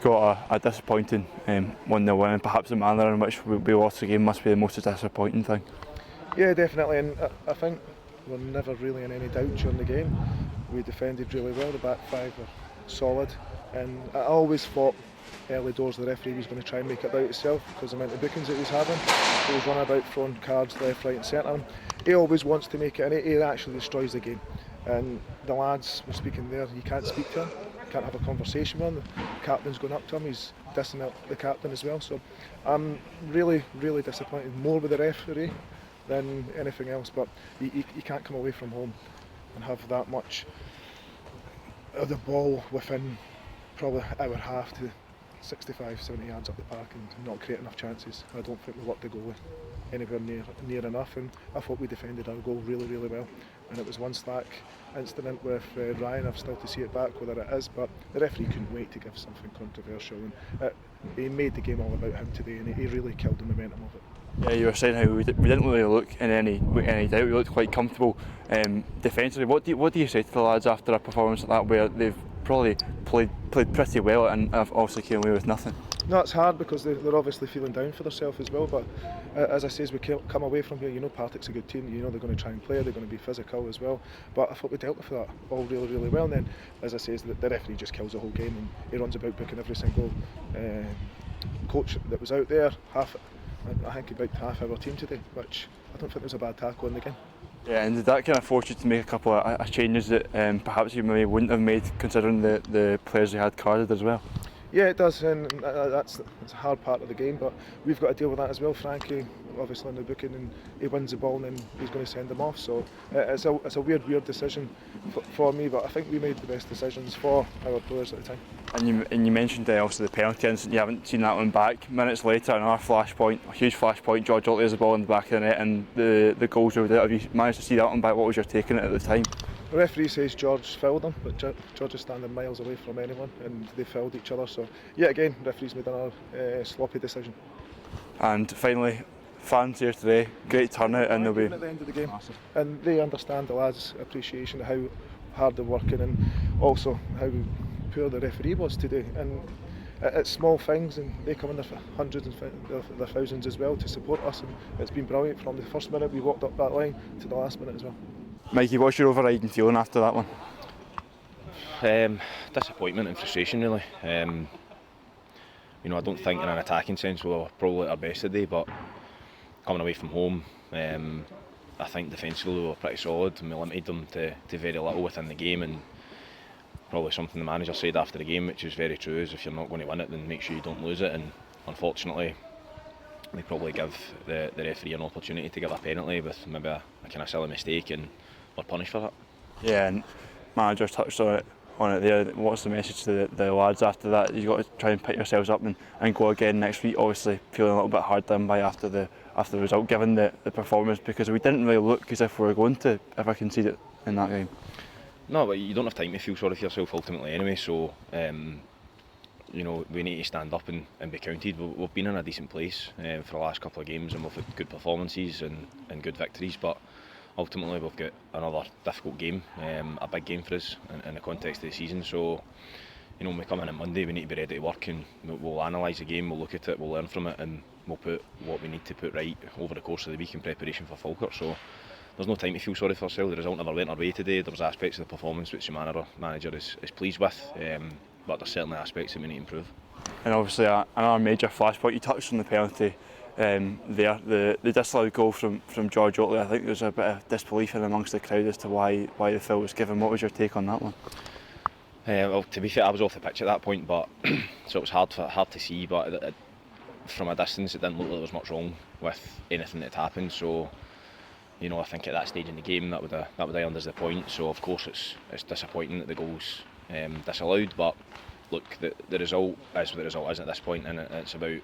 got a disappointing 1-0 win, and perhaps the manner in which we lost the game must be the most disappointing thing. Yeah, definitely, and I think we're never really in any doubt during the game. We defended really well, the back five were solid, and I always thought early doors the referee was going to try and make it about itself because the amount of bookings that he was having. He was running about throwing cards left, right and centre. He always wants to make it, and he actually destroys the game. And the lads were speaking there, you can't speak to him, you can't have a conversation with him. The captain's going up to him, he's dissing out the captain as well. So I'm really, really disappointed, more with the referee than anything else. But you can't come away from home and have that much of the ball within probably hour half to 65, 70 yards up the park and not create enough chances. I don't think we worked the goal anywhere near enough, and I thought we defended our goal really, really well. And it was one slack incident with Ryan. I've still to see it back whether it is, but the referee couldn't wait to give something controversial, and he made the game all about him today, and he really killed the momentum of it. Yeah, you were saying how we didn't really look in any doubt. We looked quite comfortable defensively. What do you say to the lads after a performance like that, where they've probably played pretty well and have obviously came away with nothing? No, it's hard because they're obviously feeling down for themselves as well, but as I say, as we come away from here, you know Partick's a good team, you know they're going to try and play, they're going to be physical as well, but I thought we dealt with that all really, really well. And then, as I say, the referee just kills the whole game, and he runs about booking every single coach that was out there. I think he booked half our team today, which I don't think there was a bad tackle in the game. Yeah, and did that kind of force you to make a couple of changes that perhaps you maybe wouldn't have made, considering the players you had carded as well? Yeah, it does, and that's a hard part of the game, but we've got to deal with that as well. Frankie, obviously in the booking, and he wins the ball and then he's going to send them off, so it's a weird decision for me, but I think we made the best decisions for our players at the time. And you mentioned also the penalty incident. You haven't seen that one back. Minutes later, another flashpoint, a huge flashpoint. George Otley has the ball in the back of the net, and the goals over there. Have you managed to see that one back? What was your take on it at the time? The referee says George fouled him, but George is standing miles away from anyone, and they fouled each other. So, yeah, again, referee's made another sloppy decision. And finally, fans here today, great turnout, and they'll be at the end of the game, and they understand the lads' appreciation of how hard they're working, and also how poor the referee was today. And it's small things, and they come in their hundreds and their thousands as well to support us, and it's been brilliant from the first minute we walked up that line to the last minute as well. Mikey, what's your overriding feeling after that one? Disappointment and frustration, really. I don't think in an attacking sense we were probably at our best today, but coming away from home, I think defensively we were pretty solid, and we limited them to very little within the game, and probably something the manager said after the game, which is very true, is if you're not going to win it, then make sure you don't lose it. And unfortunately they probably give the referee an opportunity to give a penalty with maybe a kind of silly mistake, and we're punished for that. Yeah, and manager touched on it there. What's the message to the lads after that? You've got to try and pick yourselves up and go again next week. Obviously feeling a little bit hard done by after the result, given the performance, because we didn't really look as if we were going to ever concede it in that game. No, but you don't have time to feel sorry for yourself ultimately anyway, so we need to stand up and be counted. We've been in a decent place for the last couple of games, and we've had good performances and good victories, but ultimately we've got another difficult game, a big game for us in the context of the season. So when we come in on Monday, we need to be ready to work, and we'll analyse the game, we'll look at it, we'll learn from it, and we'll put what we need to put right over the course of the week in preparation for Falkirk. So there's no time to feel sorry for ourselves. The result never went our way today. There was aspects of the performance which the manager is pleased with, but there's certainly aspects that we need to improve. And obviously another major flashpoint. You touched on the penalty there, the disallowed goal from George Otley. I think there was a bit of disbelief in amongst the crowd as to why the foul was given. What was your take on that one? Well, to be fair, I was off the pitch at that point, but so it was hard to see. But from a distance, it didn't look like there was much wrong with anything that had happened. So, I think at that stage in the game, that would have earned us the point. So of course it's disappointing that the goal's disallowed. But look, the result is what the result is at this point, and it's about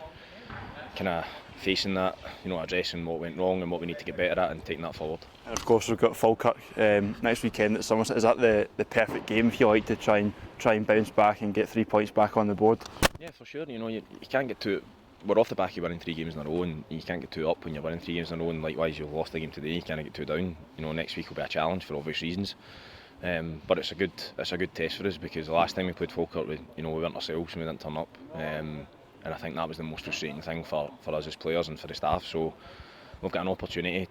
kind of facing that, addressing what went wrong and what we need to get better at, and taking that forward. And of course we've got Falkirk next weekend at Somerset. Is that the perfect game if you like to try and bounce back and get 3 points back on the board? Yeah, for sure. You can't get too. We're off the back of winning 3 games in a row, and you can't get too up when you're winning 3 games in a row, and likewise you've lost the game today, you can't get too down. Next week will be a challenge for obvious reasons, But it's a good test for us, because the last time we played Falkirk, we weren't ourselves and we didn't turn up, and I think that was the most frustrating thing for us as players and for the staff. So we've got an opportunity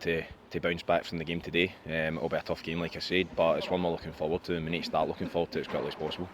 to bounce back from the game today. It'll be a tough game, like I said, but it's one we're looking forward to, and we need to start looking forward to it as quickly as possible.